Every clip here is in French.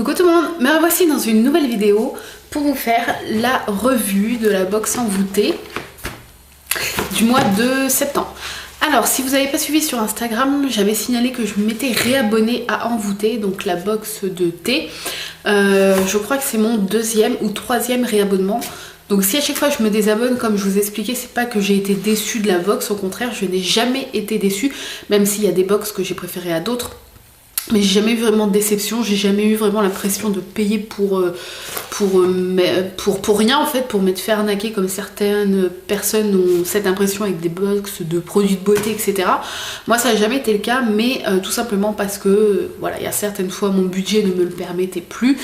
Coucou tout le monde, me revoici dans une nouvelle vidéo pour vous faire la revue de la box envoûtée du mois de septembre. Alors si vous n'avez pas suivi sur Instagram, j'avais signalé que je m'étais réabonnée à Envoûtée, donc la box de thé. Je crois que c'est mon deuxième ou troisième réabonnement. Donc si à chaque fois je me désabonne, comme je vous expliquais, c'est pas que j'ai été déçue de la box, au contraire je n'ai jamais été déçue, même s'il y a des box que j'ai préférées à d'autres. Mais j'ai jamais eu vraiment de déception, j'ai jamais eu vraiment l'impression de payer pour rien en fait, pour m'être fait arnaquer comme certaines personnes ont cette impression avec des box de produits de beauté, etc. Moi ça n'a jamais été le cas, mais tout simplement parce que voilà, il y a certaines fois mon budget ne me le permettait plus,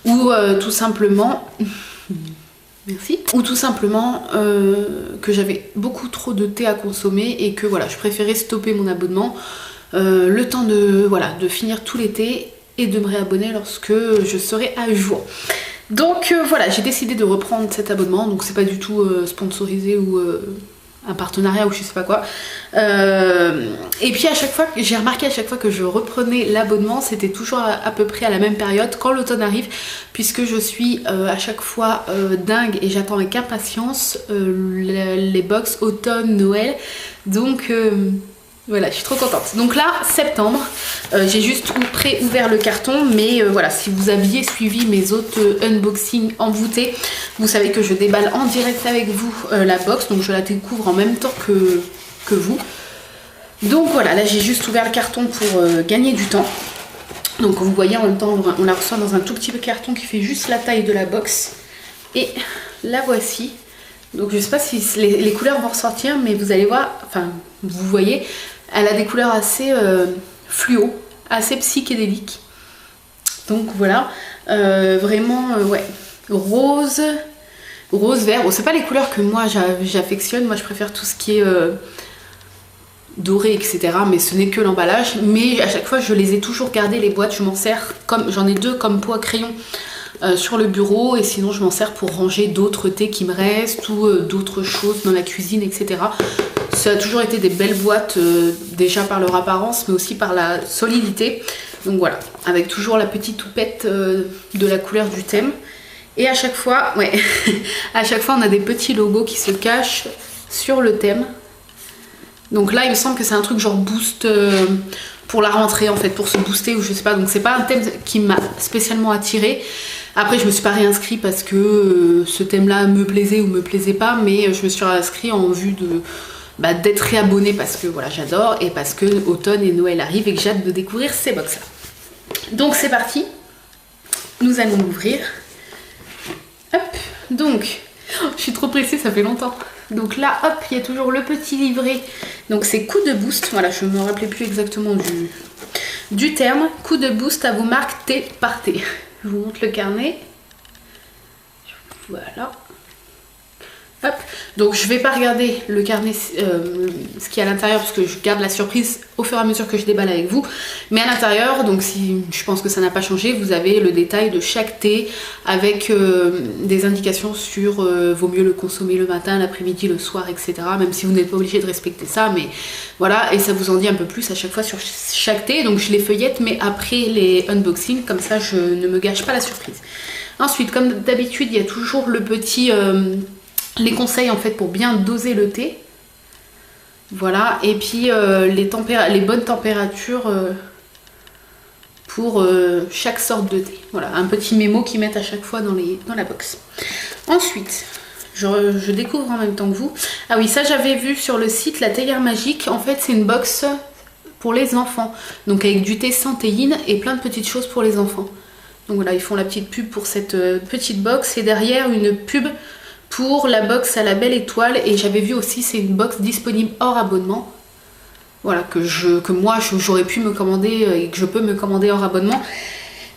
ou tout simplement... Merci. Ou tout simplement que j'avais beaucoup trop de thé à consommer et que voilà, je préférais stopper mon abonnement. Le temps de finir tout l'été et de me réabonner lorsque je serai à jour. Donc voilà, j'ai décidé de reprendre cet abonnement, donc c'est pas du tout sponsorisé ou un partenariat ou je sais pas quoi. Et puis à chaque fois, j'ai remarqué à chaque fois que je reprenais l'abonnement, c'était toujours à peu près à la même période quand l'automne arrive, puisque je suis à chaque fois dingue et j'attends avec impatience les box automne, Noël. Donc voilà, je suis trop contente. Donc là, septembre, j'ai juste pré-ouvert le carton, mais voilà, si vous aviez suivi mes autres unboxings envoûtés, vous savez que je déballe en direct avec vous la box, donc je la découvre en même temps que vous. Donc voilà, là j'ai juste ouvert le carton pour gagner du temps. Donc vous voyez, en même temps, on la reçoit dans un tout petit carton qui fait juste la taille de la box. Et la voici. Donc je sais pas si les couleurs vont ressortir, mais vous allez voir, enfin vous voyez, elle a des couleurs assez fluo, assez psychédéliques. Donc voilà, vraiment ouais, rose vert. Bon, c'est pas les couleurs que moi j'affectionne, moi je préfère tout ce qui est doré, etc. Mais ce n'est que l'emballage. Mais à chaque fois je les ai toujours gardées les boîtes, je m'en sers comme, j'en ai deux comme pot à crayon sur le bureau, et sinon je m'en sers pour ranger d'autres thés qui me restent ou d'autres choses dans la cuisine, etc. Ça a toujours été des belles boîtes, déjà par leur apparence mais aussi par la solidité. Donc voilà, avec toujours la petite houppette de la couleur du thème. Et à chaque fois, ouais, à chaque fois on a des petits logos qui se cachent sur le thème. Donc là il me semble que c'est un truc genre boost pour la rentrée en fait, pour se booster ou je sais pas. Donc c'est pas un thème qui m'a spécialement attirée. Après je me suis pas réinscrit parce que ce thème là me plaisait ou me plaisait pas, mais je me suis réinscrit en vue de d'être réabonnée parce que voilà, j'adore, et parce que automne et Noël arrivent et que j'ai hâte de découvrir ces box là. Donc c'est parti, nous allons l'ouvrir. Hop, donc je suis trop pressée, ça fait longtemps. Donc là hop, il y a toujours le petit livret, donc c'est coup de boost, voilà, je me rappelais plus exactement du terme. Coup de boost à vos marques thé par thé. Je vous montre le carnet, voilà. Hop. Donc je vais pas regarder le carnet, ce qu'il y a à l'intérieur, parce que je garde la surprise au fur et à mesure que je déballe avec vous. Mais à l'intérieur, donc si je pense que ça n'a pas changé, vous avez le détail de chaque thé avec des indications sur vaut mieux le consommer le matin, l'après-midi, le soir, etc. Même si vous n'êtes pas obligé de respecter ça, mais voilà, et ça vous en dit un peu plus à chaque fois sur chaque thé. Donc je les feuillette, mais après les unboxings, comme ça je ne me gâche pas la surprise. Ensuite, comme d'habitude, il y a toujours le petit... les conseils en fait pour bien doser le thé, voilà, et puis les bonnes températures pour chaque sorte de thé, voilà, un petit mémo qu'ils mettent à chaque fois dans la box. Ensuite je découvre en même temps que vous. Ah oui, ça j'avais vu sur le site, la théière magique, en fait c'est une box pour les enfants, donc avec du thé sans théine et plein de petites choses pour les enfants. Donc voilà, ils font la petite pub pour cette petite box, et derrière une pub pour la box à la belle étoile. Et j'avais vu aussi, c'est une box disponible hors abonnement, voilà, que moi j'aurais pu me commander et que je peux me commander hors abonnement,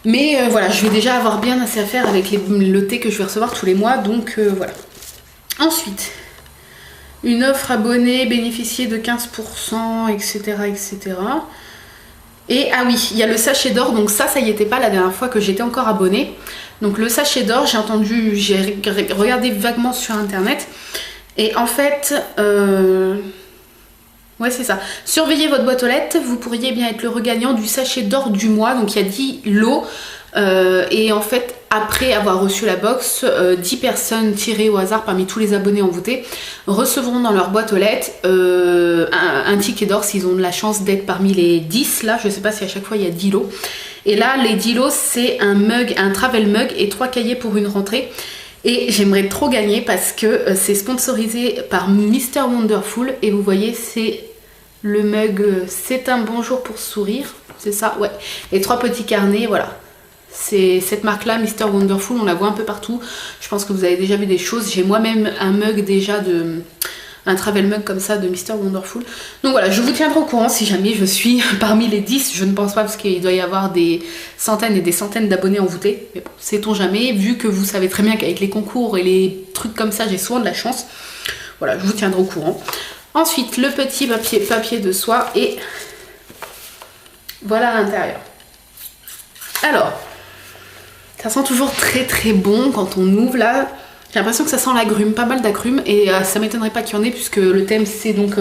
mais voilà, je vais déjà avoir bien assez à faire avec le thé que je vais recevoir tous les mois, donc voilà. Ensuite, une offre abonnée, bénéficier de 15%, etc., etc. Et ah oui, il y a le sachet d'or, donc ça y était pas la dernière fois que j'étais encore abonnée. Donc le sachet d'or, j'ai regardé vaguement sur internet, et en fait, ouais c'est ça, surveillez votre boîte aux lettres, vous pourriez bien être le regagnant du sachet d'or du mois. Donc il y a 10 lots Et en fait, après avoir reçu la box, 10 personnes tirées au hasard parmi tous les abonnés envoûtés recevront dans leur boîte aux lettres un ticket d'or s'ils ont de la chance d'être parmi les 10. Là, je sais pas si à chaque fois il y a 10 lots. Et là, les 10 lots, c'est un mug, un travel mug et 3 cahiers pour une rentrée. Et j'aimerais trop gagner parce que c'est sponsorisé par Mr Wonderful. Et vous voyez, c'est le mug c'est un bonjour pour sourire. C'est ça, ouais. Et 3 petits carnets, voilà. C'est cette marque-là, Mr Wonderful, on la voit un peu partout. Je pense que vous avez déjà vu des choses. J'ai moi-même un mug déjà un travel mug comme ça de Mr Wonderful. Donc voilà, je vous tiendrai au courant si jamais je suis parmi les 10. Je ne pense pas parce qu'il doit y avoir des centaines et des centaines d'abonnés envoûtés. Mais bon, sait-on jamais, vu que vous savez très bien qu'avec les concours et les trucs comme ça, j'ai souvent de la chance. Voilà, je vous tiendrai au courant. Ensuite, le petit papier de soie et voilà à l'intérieur. Alors, ça sent toujours très très bon quand on ouvre là. J'ai l'impression que ça sent l'agrume, pas mal d'agrumes. Et ça m'étonnerait pas qu'il y en ait puisque le thème c'est donc...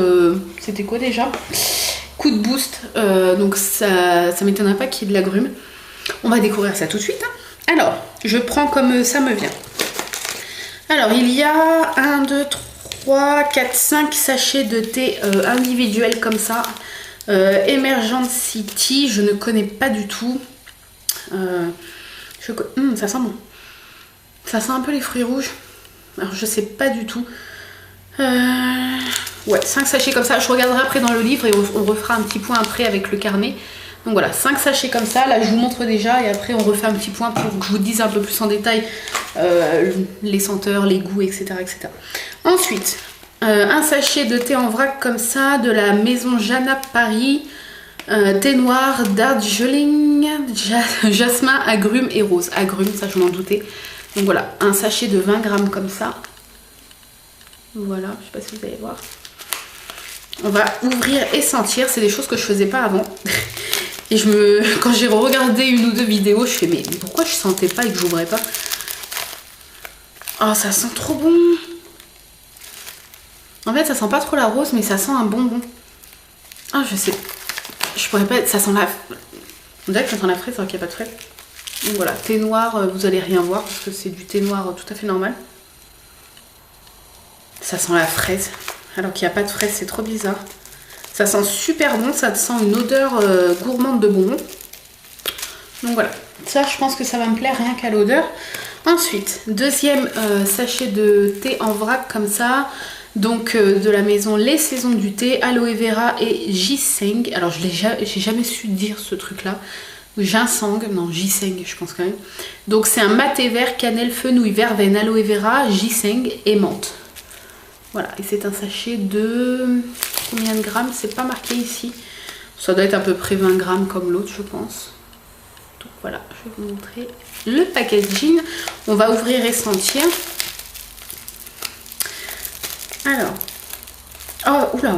c'était quoi déjà? Coup de boost. Donc ça m'étonnerait pas qu'il y ait de l'agrume. On va découvrir ça tout de suite. Hein. Alors, je prends comme ça me vient. Alors, il y a 1, 2, 3, 4, 5 sachets de thé individuels comme ça. Emergent City, je ne connais pas du tout. Ça sent bon. Ça sent un peu les fruits rouges. Alors je sais pas du tout. Ouais, 5 sachets comme ça. Je regarderai après dans le livre et on refera un petit point après avec le carnet. Donc voilà, 5 sachets comme ça. Là je vous montre déjà et après on refait un petit point pour que je vous dise un peu plus en détail les senteurs, les goûts, etc. etc. Ensuite, un sachet de thé en vrac comme ça de la maison Jana Paris. Thé noir, Darjeeling, jasmin, agrumes et rose. Agrumes, ça je m'en doutais. Donc voilà, un sachet de 20 grammes comme ça. Voilà, je sais pas si vous allez voir. On va ouvrir et sentir. C'est des choses que je faisais pas avant. Et quand j'ai regardé une ou deux vidéos, je fais mais pourquoi je sentais pas et que j'ouvrais pas? Oh, ça sent trop bon. En fait, ça sent pas trop la rose, mais ça sent un bonbon. Ah, je sais. Je pourrais pas... Ça sent la... On dirait que ça sent la fraise alors qu'il n'y a pas de fraise. Donc voilà, thé noir, vous allez rien voir parce que c'est du thé noir tout à fait normal. Ça sent la fraise alors qu'il n'y a pas de fraise, c'est trop bizarre. Ça sent super bon, ça sent une odeur gourmande de bonbons. Donc voilà, ça je pense que ça va me plaire rien qu'à l'odeur. Ensuite, deuxième sachet de thé en vrac comme ça. Donc de la maison Les Saisons du Thé, aloe vera et ginseng. Alors j'ai jamais su dire ce truc là. Ginseng, non ginseng je pense quand même. Donc c'est un maté vert, cannelle, fenouil, verveine, aloe vera, ginseng et menthe. Voilà, et c'est un sachet de... Combien de grammes? C'est pas marqué ici. Ça doit être à peu près 20 grammes comme l'autre je pense. Donc voilà, je vais vous montrer le packaging. On va ouvrir et sentir. Alors, oh, oula,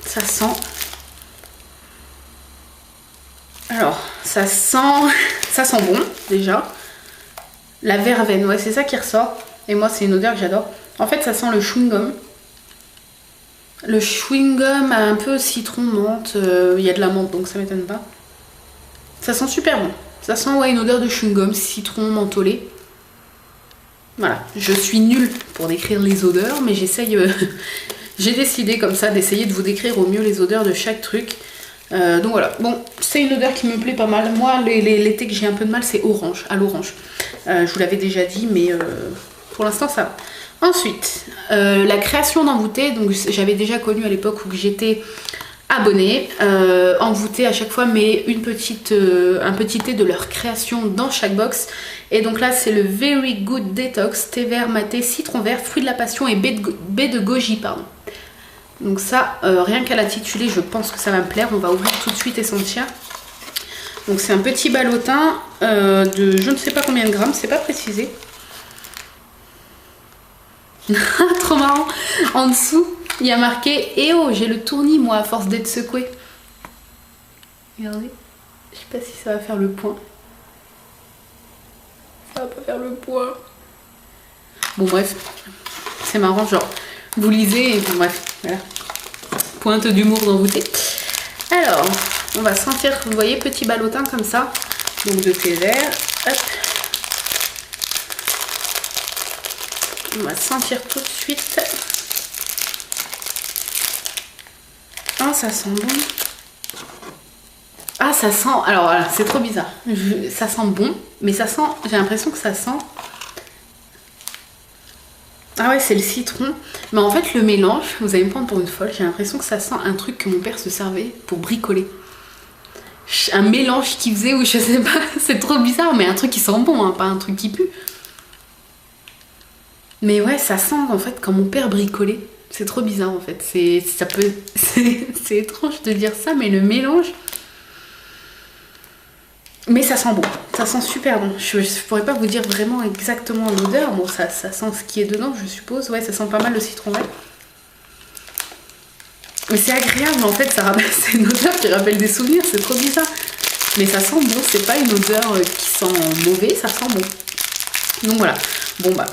ça sent... Alors, ça sent bon, déjà. La verveine, ouais, c'est ça qui ressort. Et moi, c'est une odeur que j'adore. En fait, ça sent le chewing-gum. Le chewing-gum a un peu citron, menthe. Il y a de la menthe, donc ça m'étonne pas. Ça sent super bon. Ça sent, ouais, une odeur de chewing-gum, citron, mentholé. Voilà, je suis nulle pour décrire les odeurs, mais j'essaye... J'ai décidé comme ça d'essayer de vous décrire au mieux les odeurs de chaque truc. Donc voilà, bon, c'est une odeur qui me plaît pas mal. Moi, les thés que j'ai un peu de mal, c'est orange, à l'orange. Je vous l'avais déjà dit, mais pour l'instant, ça va. Ensuite, la création d'envoûtés. Donc j'avais déjà connu à l'époque où j'étais abonnée. Envoûtés à chaque fois, mais un petit thé de leur création dans chaque box. Et donc là, c'est le Very Good Detox, thé vert maté, citron vert, fruit de la passion et baie de goji, pardon. Donc ça, rien qu'à l'intituler, je pense que ça va me plaire. On va ouvrir tout de suite et sentir. Donc c'est un petit ballotin de je ne sais pas combien de grammes, c'est pas précisé. Trop marrant. En dessous, il y a marqué « Eh oh, j'ai le tournis, moi, à force d'être secouée. » Regardez. Je sais pas si ça va faire le point. Ça va pas faire le point. Bon, bref. C'est marrant, genre, vous lisez et bon, bref. Voilà. Pointe d'humour d'envoûté. Alors, on va sentir, vous voyez, petit ballotin comme ça. Donc de thé vert. Hop. On va sentir tout de suite. Ah, ça sent bon. Ah, ça sent... Alors voilà, c'est trop bizarre. Ça sent bon, mais ça sent... J'ai l'impression que ça sent... Ah ouais, c'est le citron. Mais en fait, le mélange, vous allez me prendre pour une folle, j'ai l'impression que ça sent un truc que mon père se servait pour bricoler. Un mélange qu'il faisait ou je sais pas, c'est trop bizarre, mais un truc qui sent bon, hein, pas un truc qui pue. Mais ouais, ça sent en fait quand mon père bricolait. C'est trop bizarre en fait. C'est étrange de dire ça, mais le mélange... Mais ça sent bon, ça sent super bon. Je pourrais pas vous dire vraiment exactement l'odeur. Bon, ça sent ce qui est dedans, je suppose. Ouais, ça sent pas mal le citron vert. Mais c'est agréable en fait, c'est une odeur qui rappelle des souvenirs, c'est trop bizarre. Mais ça sent bon, c'est pas une odeur qui sent mauvais, ça sent bon. Donc voilà, bon bah,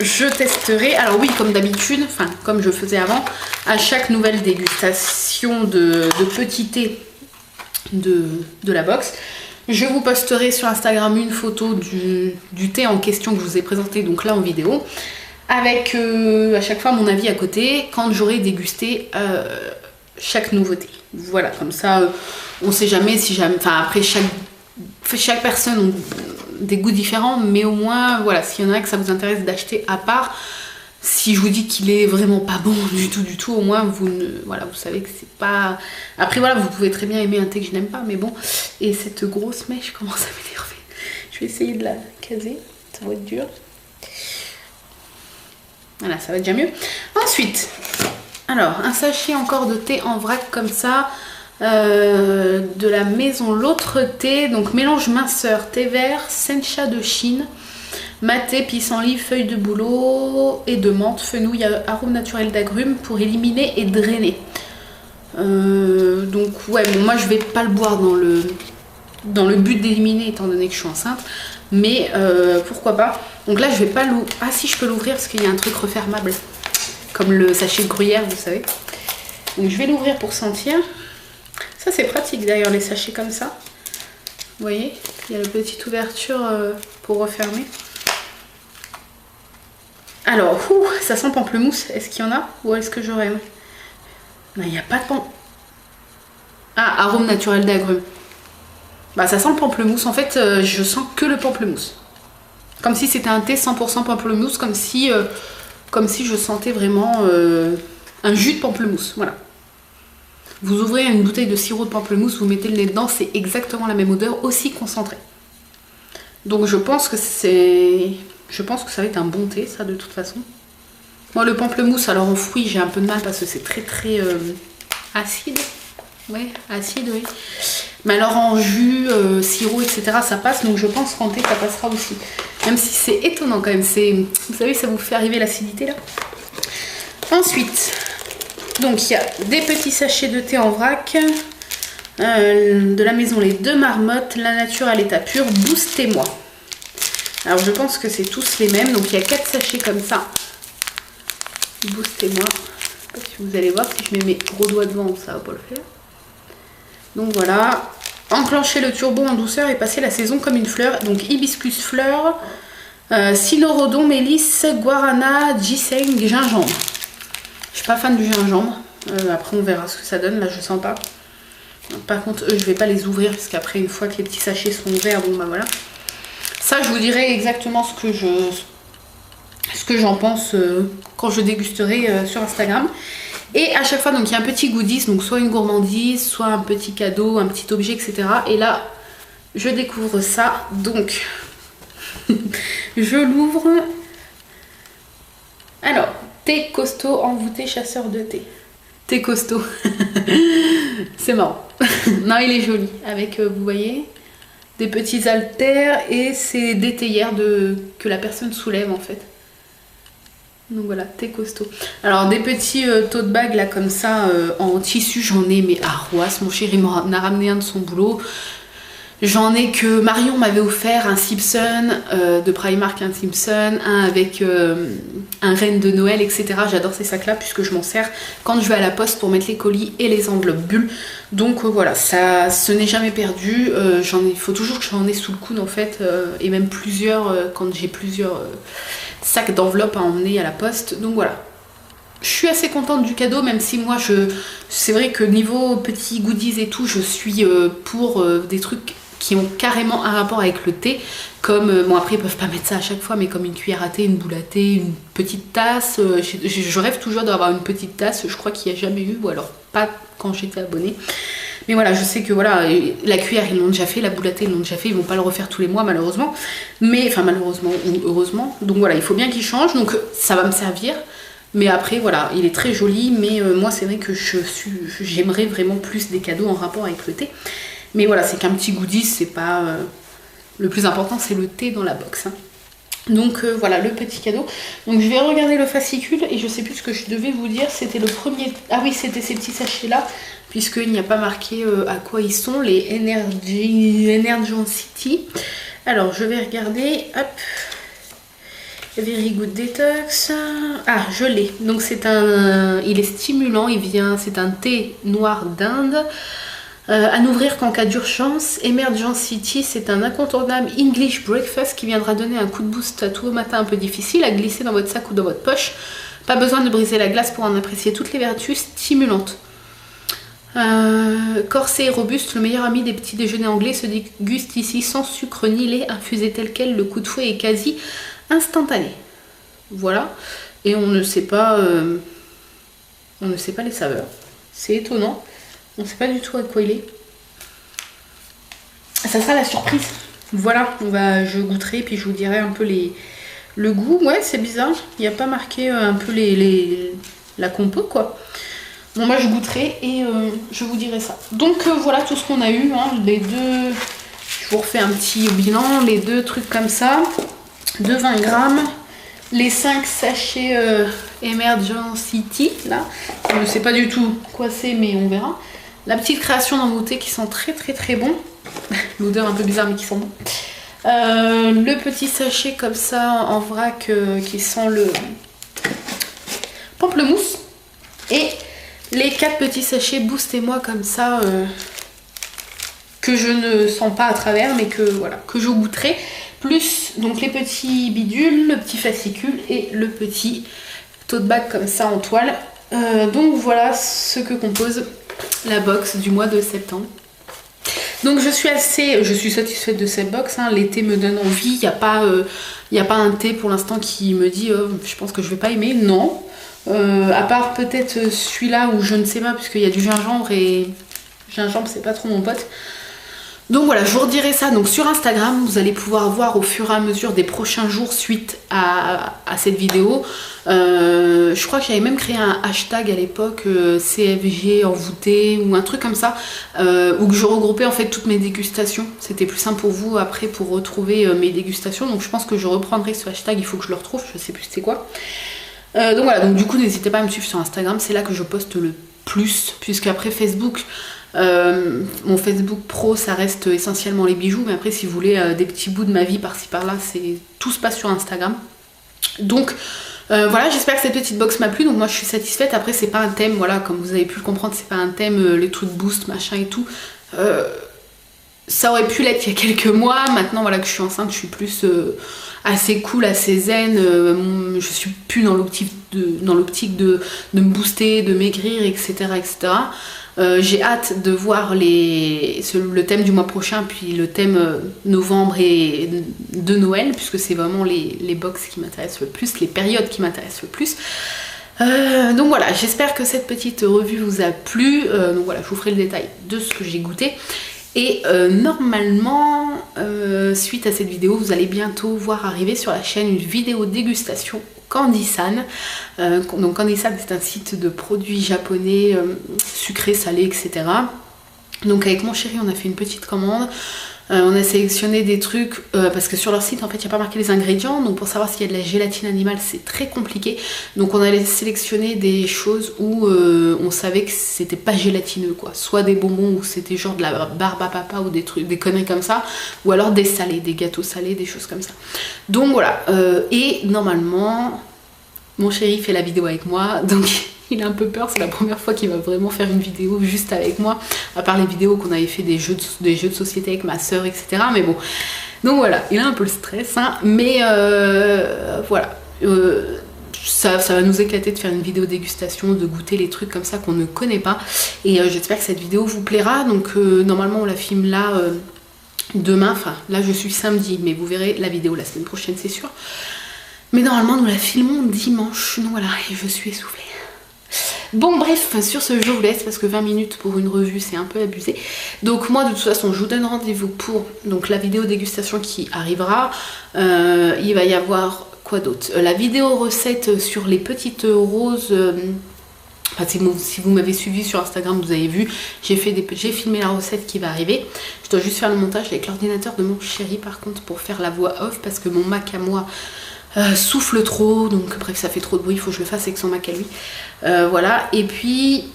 je testerai. Alors oui, comme d'habitude, enfin comme je faisais avant, à chaque nouvelle dégustation de petit thé de la box, je vous posterai sur Instagram une photo du thé en question que je vous ai présenté donc là en vidéo, avec à chaque fois mon avis à côté quand j'aurai dégusté chaque nouveauté. Voilà, comme ça on sait jamais si jamais... Enfin après chaque personne a des goûts différents, mais au moins voilà, s'il y en a que ça vous intéresse d'acheter à part, si je vous dis qu'il est vraiment pas bon du tout, au moins vous savez que c'est pas... Après voilà, vous pouvez très bien aimer un thé que je n'aime pas, mais bon. Et cette grosse mèche commence à m'énerver. Je vais essayer de la caser, ça va être dur. Voilà, ça va déjà mieux. Ensuite, alors un sachet encore de thé en vrac comme ça, de la maison L'Autre Thé, donc mélange minceur, thé vert, sencha de Chine, maté, pissenlit, feuille de bouleau et de menthe, fenouil, arôme naturel d'agrumes pour éliminer et drainer. Donc ouais, bon, moi je vais pas le boire dans le but d'éliminer étant donné que je suis enceinte, mais pourquoi pas. Donc là je vais pas l'ouvrir. Ah si, je peux l'ouvrir parce qu'il y a un truc refermable, comme le sachet de gruyère, vous savez. Donc je vais l'ouvrir pour sentir. Ça c'est pratique d'ailleurs, les sachets comme ça. Vous voyez, il y a la petite ouverture pour refermer. Alors, ça sent pamplemousse. Est-ce qu'il y en a? Ou est-ce que j'aurais... Non, il n'y a pas de pamplemousse. Ah, arôme naturel d'agrumes. Bah, ça sent le pamplemousse. En fait, je sens que le pamplemousse. Comme si c'était un thé 100% pamplemousse. Comme si je sentais vraiment un jus de pamplemousse. Voilà. Vous ouvrez une bouteille de sirop de pamplemousse, vous mettez le nez dedans, c'est exactement la même odeur, aussi concentrée. Donc je pense que ça va être un bon thé, ça, de toute façon. Moi, le pamplemousse, alors en fruits, j'ai un peu de mal parce que c'est très acide. Ouais, acide, oui. Mais alors en jus, sirop, etc., ça passe. Donc je pense qu'en thé, ça passera aussi. Même si c'est étonnant quand même. Vous savez, ça vous fait arriver l'acidité là. Ensuite, donc il y a des petits sachets de thé en vrac. De la maison Les Deux Marmottes, la nature à l'état pur, boostez-moi. Alors je pense que c'est tous les mêmes. Donc il y a 4 sachets comme ça. Boostez-moi. Je sais pas si vous allez voir, si je mets mes gros doigts devant, ça va pas le faire. Donc voilà, enclencher le turbo en douceur et passer la saison comme une fleur. Donc hibiscus fleur, cynorhodon, mélisse, guarana, ginseng, gingembre. Je suis pas fan du gingembre. Après on verra ce que ça donne, là je sens pas. Par contre eux je vais pas les ouvrir parce qu'après une fois que les petits sachets sont ouverts, bon bah voilà. Ça je vous dirai exactement ce que j'en pense quand je dégusterai sur Instagram. Et à chaque fois, donc il y a un petit goodies, donc soit une gourmandise, soit un petit cadeau, un petit objet, etc. Et là, je découvre ça. Donc, je l'ouvre. Alors, thé costaud envoûté chasseur de thé. Thé costaud. C'est marrant. Non, il est joli. Avec, vous voyez, des petits haltères et c'est des théières que la personne soulève en fait. Donc voilà, thé costaud. Alors des petits tote bags là comme ça en tissu, j'en ai mais à Roissy. Mon chéri m'en a ramené un de son boulot. J'en ai que Marion m'avait offert un Simpson de Primark, un Simpson, un avec un renne de Noël, etc. J'adore ces sacs là puisque je m'en sers quand je vais à la poste pour mettre les colis et les enveloppes bulles. Donc voilà, ça, ce n'est jamais perdu. Il faut toujours que j'en ai sous le coude en fait, et même plusieurs quand j'ai plusieurs sacs d'enveloppes à emmener à la poste. Donc voilà. Je suis assez contente du cadeau, même si moi c'est vrai que niveau petits goodies et tout, je suis pour des trucs qui ont carrément un rapport avec le thé, comme, bon après ils peuvent pas mettre ça à chaque fois, mais comme une cuillère à thé, une boule à thé, une petite tasse, je rêve toujours d'avoir une petite tasse, je crois qu'il n'y a jamais eu, ou alors pas quand j'étais abonnée. Mais voilà, je sais que voilà, la cuillère ils l'ont déjà fait, la boule à thé ils l'ont déjà fait, ils vont pas le refaire tous les mois malheureusement, mais enfin malheureusement ou heureusement, donc voilà, il faut bien qu'ils changent, donc ça va me servir. Mais après voilà, il est très joli, mais moi c'est vrai que j'aimerais vraiment plus des cadeaux en rapport avec le thé. Mais voilà, c'est qu'un petit goodies, c'est pas... le plus important, c'est le thé dans la box. Hein. Donc voilà, le petit cadeau. Donc je vais regarder le fascicule et je sais plus ce que je devais vous dire. C'était le premier... Ah oui, c'était ces petits sachets-là, puisqu'il n'y a pas marqué à quoi ils sont, les Energencity. Alors, je vais regarder. Hop. Very Good Detox. Ah, je l'ai. Donc c'est un... Il est stimulant, c'est un thé noir d'Inde. À n'ouvrir qu'en cas d'urgence. Emergencity, c'est un incontournable English breakfast qui viendra donner un coup de boost à tout matin un peu difficile à glisser dans votre sac ou dans votre poche. Pas besoin de briser la glace pour en apprécier toutes les vertus stimulantes. Corsé et robuste, le meilleur ami des petits déjeuners anglais se déguste ici sans sucre ni lait, infusé tel quel, le coup de fouet est quasi instantané. Voilà. Et on ne sait pas les saveurs. C'est étonnant. On ne sait pas du tout à quoi il est. Ça sera la surprise. Voilà, je goûterai puis je vous dirai un peu le goût. Ouais, c'est bizarre. Il n'y a pas marqué un peu la compo quoi. Bon, moi je goûterai et je vous dirai ça. Donc voilà tout ce qu'on a eu. Hein, les deux, je vous refais un petit bilan. Les deux trucs comme ça, de 20 grammes. Les 5 sachets Emergencity, là. Je ne sais pas du tout quoi c'est, mais on verra. La petite création dans mon thé qui sent très très très bon. L'odeur un peu bizarre mais qui sent bon. Le petit sachet comme ça en vrac qui sent le pamplemousse. Et les 4 petits sachets Boostez-moi comme ça que je ne sens pas à travers mais que voilà, que je goûterai. Plus donc les petits bidules, le petit fascicule et le petit tote bag comme ça en toile. Donc voilà ce que compose la box du mois de septembre. Donc je suis satisfaite de cette box, hein. L'été me donne envie, il n'y a pas un thé pour l'instant qui me dit je pense que je vais pas aimer, non. À part peut-être celui-là où je ne sais pas puisqu'il y a du gingembre et gingembre c'est pas trop mon pote. Donc voilà, je vous redirai ça donc sur Instagram, vous allez pouvoir voir au fur et à mesure des prochains jours suite à cette vidéo. Je crois que j'avais même créé un hashtag à l'époque, CFG envoûté ou un truc comme ça, où que je regroupais en fait toutes mes dégustations. C'était plus simple pour vous après pour retrouver mes dégustations. Donc je pense que je reprendrai ce hashtag, il faut que je le retrouve, je sais plus c'est quoi. Donc voilà, donc du coup n'hésitez pas à me suivre sur Instagram, c'est là que je poste le plus, puisque après Facebook... mon Facebook pro ça reste essentiellement les bijoux, mais après si vous voulez des petits bouts de ma vie par-ci par-là, tout se passe sur Instagram. Donc voilà, j'espère que cette petite box m'a plu. Donc moi je suis satisfaite. Après c'est pas un thème, voilà, comme vous avez pu le comprendre, c'est pas un thème les trucs boost machin et tout. Ça aurait pu l'être il y a quelques mois. Maintenant voilà que je suis enceinte, je suis plus assez cool, assez zen. Je suis plus dans l'optique de me booster, de maigrir, etc. etc. J'ai hâte de voir le thème du mois prochain, puis le thème novembre et de Noël, puisque c'est vraiment les box qui m'intéressent le plus, les périodes qui m'intéressent le plus. Donc voilà, j'espère que cette petite revue vous a plu. Donc voilà, je vous ferai le détail de ce que j'ai goûté. Et normalement, suite à cette vidéo, vous allez bientôt voir arriver sur la chaîne une vidéo dégustation Candysan. Donc Candysan c'est un site de produits japonais sucrés, salés, etc. Donc avec mon chéri on a fait une petite commande. On a sélectionné des trucs parce que sur leur site en fait il n'y a pas marqué les ingrédients, donc pour savoir s'il y a de la gélatine animale c'est très compliqué. Donc on allait sélectionner des choses où on savait que c'était pas gélatineux quoi, soit des bonbons où c'était genre de la barbe à papa ou des trucs, des conneries comme ça, ou alors des salés, des gâteaux salés, des choses comme ça. Donc voilà, et normalement mon chéri fait la vidéo avec moi, donc il a un peu peur, c'est la première fois qu'il va vraiment faire une vidéo juste avec moi, à part les vidéos qu'on avait fait des jeux de société avec ma soeur, etc. Mais bon, donc voilà, il a un peu le stress, hein, mais voilà. Ça va nous éclater de faire une vidéo dégustation, de goûter les trucs comme ça qu'on ne connaît pas. Et j'espère que cette vidéo vous plaira. Donc normalement on la filme là demain, enfin là je suis samedi, mais vous verrez la vidéo la semaine prochaine c'est sûr. Mais normalement nous la filmons dimanche, donc voilà, et je suis essoufflée. Bon bref, sur ce je vous laisse parce que 20 minutes pour une revue c'est un peu abusé. Donc moi de toute façon je vous donne rendez-vous pour donc, la vidéo dégustation qui arrivera. Il va y avoir quoi d'autre, la vidéo recette sur les petites roses. Enfin, si vous m'avez suivi sur Instagram vous avez vu, j'ai filmé la recette qui va arriver. Je dois juste faire le montage avec l'ordinateur de mon chéri par contre pour faire la voix off parce que mon Mac à moi souffle trop, donc bref ça fait trop de bruit, il faut que je le fasse avec son Mac à lui. Voilà, et puis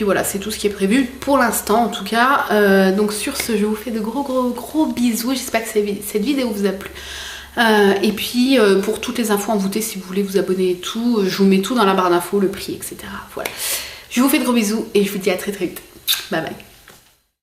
voilà, c'est tout ce qui est prévu pour l'instant en tout cas. Donc sur ce, je vous fais de gros bisous, j'espère que cette vidéo vous a plu. Et puis pour toutes les infos envoûtées, si vous voulez vous abonner et tout, je vous mets tout dans la barre d'infos, le prix, etc. Voilà. Je vous fais de gros bisous et je vous dis à très vite. Bye bye.